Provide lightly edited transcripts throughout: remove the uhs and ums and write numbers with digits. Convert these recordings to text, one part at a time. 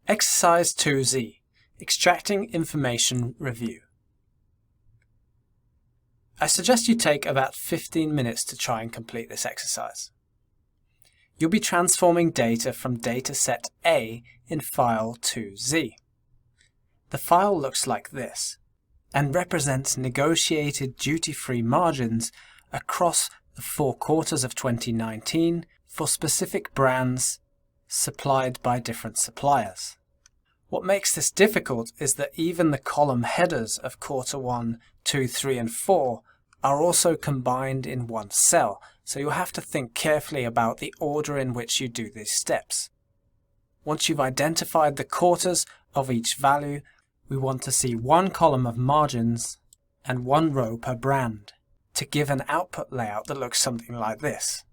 Exercise 2Z, Extracting Information Review. I suggest you take about 15 minutes to try and complete this exercise. You'll be transforming data from dataset A in file 2Z. The file looks like this and represents negotiated duty-free margins across the 4 quarters of 2019 for specific brands supplied by different suppliers. What makes this difficult is that even the column headers of quarter 1, 2, 3 and 4 are also combined in one cell, so you'll have to think carefully about the order in which you do these steps. Once you've identified the quarters of each value, we want to see one column of margins and one row per brand to give an output layout that looks something like this.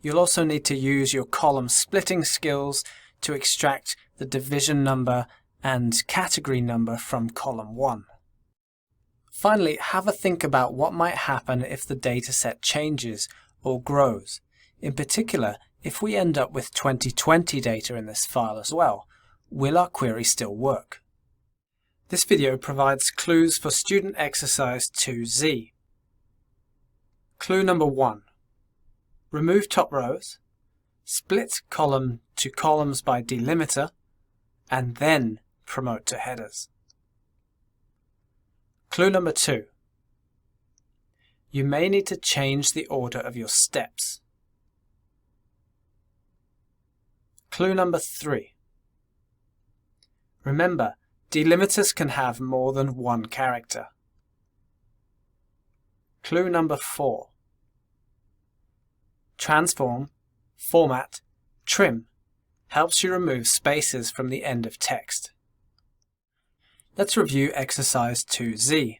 You'll also need to use your column splitting skills to extract the division number and category number from column 1. Finally, have a think about what might happen if the dataset changes or grows. In particular, if we end up with 2020 data in this file as well, will our query still work? This video provides clues for student exercise 2Z. Clue number 1. Remove top rows, split column to columns by delimiter, and then promote to headers. Clue number 2. You may need to change the order of your steps. Clue number 3. Remember, delimiters can have more than one character. Clue number 4. Transform, format, trim helps you remove spaces from the end of text. Let's review exercise 2Z.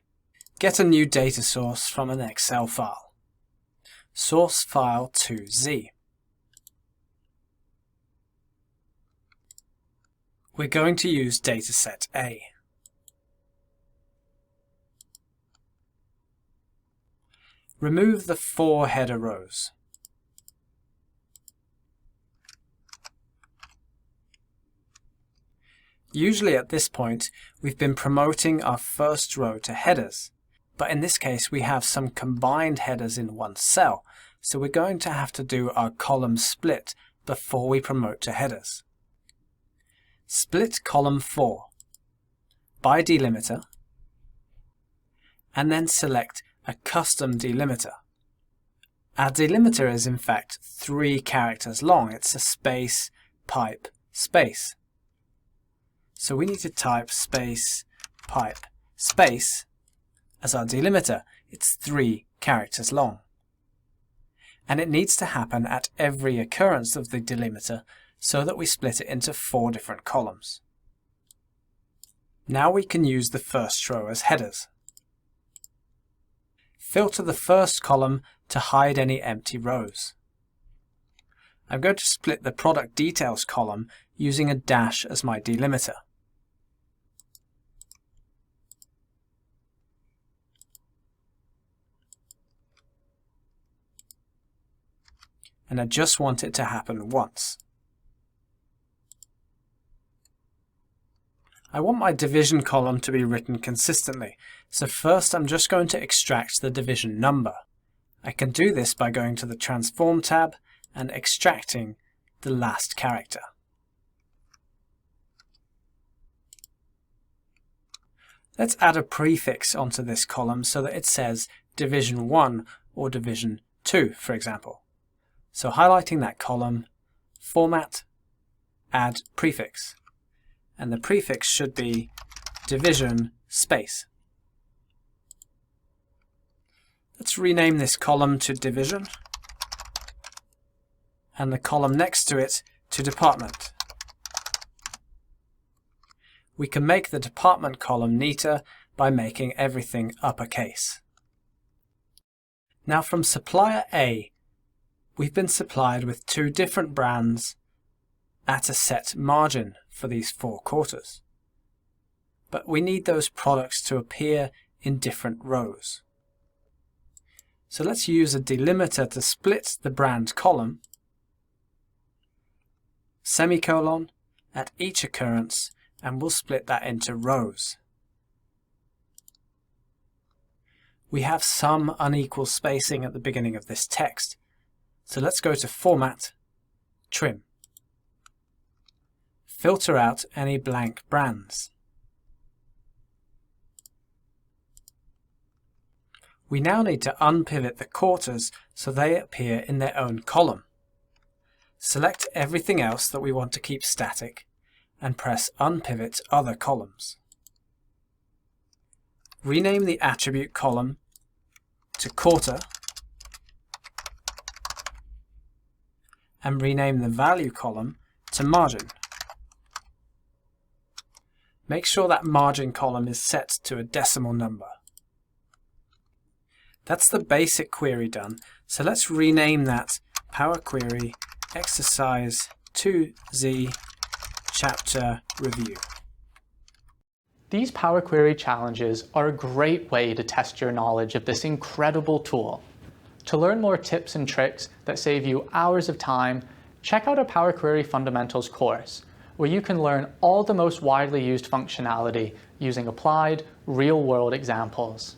Get a new data source from an Excel file. Source file 2Z. We're going to use dataset A. Remove the 4 header rows. Usually at this point, we've been promoting our first row to headers, but in this case we have some combined headers in one cell, so we're going to have to do our column split before we promote to headers. Split column 4 by delimiter, and then select a custom delimiter. Our delimiter is in fact 3 characters long. It's a space, pipe, space. So we need to type space, pipe, space as our delimiter. It's 3 characters long. And it needs to happen at every occurrence of the delimiter so that we split it into 4 different columns. Now we can use the first row as headers. Filter the first column to hide any empty rows. I'm going to split the product details column using a dash as my delimiter. And I just want it to happen once. I want my division column to be written consistently, so first I'm just going to extract the division number. I can do this by going to the Transform tab and extracting the last character. Let's add a prefix onto this column so that it says division 1 or division 2, for example. So highlighting that column, format, add prefix, and the prefix should be division space. Let's rename this column to division, and the column next to it to department. We can make the department column neater by making everything uppercase. Now from supplier A, we've been supplied with 2 different brands at a set margin for these 4 quarters. But we need those products to appear in different rows. So let's use a delimiter to split the brand column, semicolon, at each occurrence, and we'll split that into rows. We have some unequal spacing at the beginning of this text, so let's go to Format, Trim. Filter out any blank brands. We now need to unpivot the quarters so they appear in their own column. Select everything else that we want to keep static and press Unpivot Other Columns. Rename the attribute column to Quarter and rename the value column to Margin. Make sure that margin column is set to a decimal number. That's the basic query done, so let's rename that Power Query Exercise 2Z Chapter Review. These Power Query challenges are a great way to test your knowledge of this incredible tool. To learn more tips and tricks that save you hours of time, check out our Power Query Fundamentals course, where you can learn all the most widely used functionality using applied, real-world examples.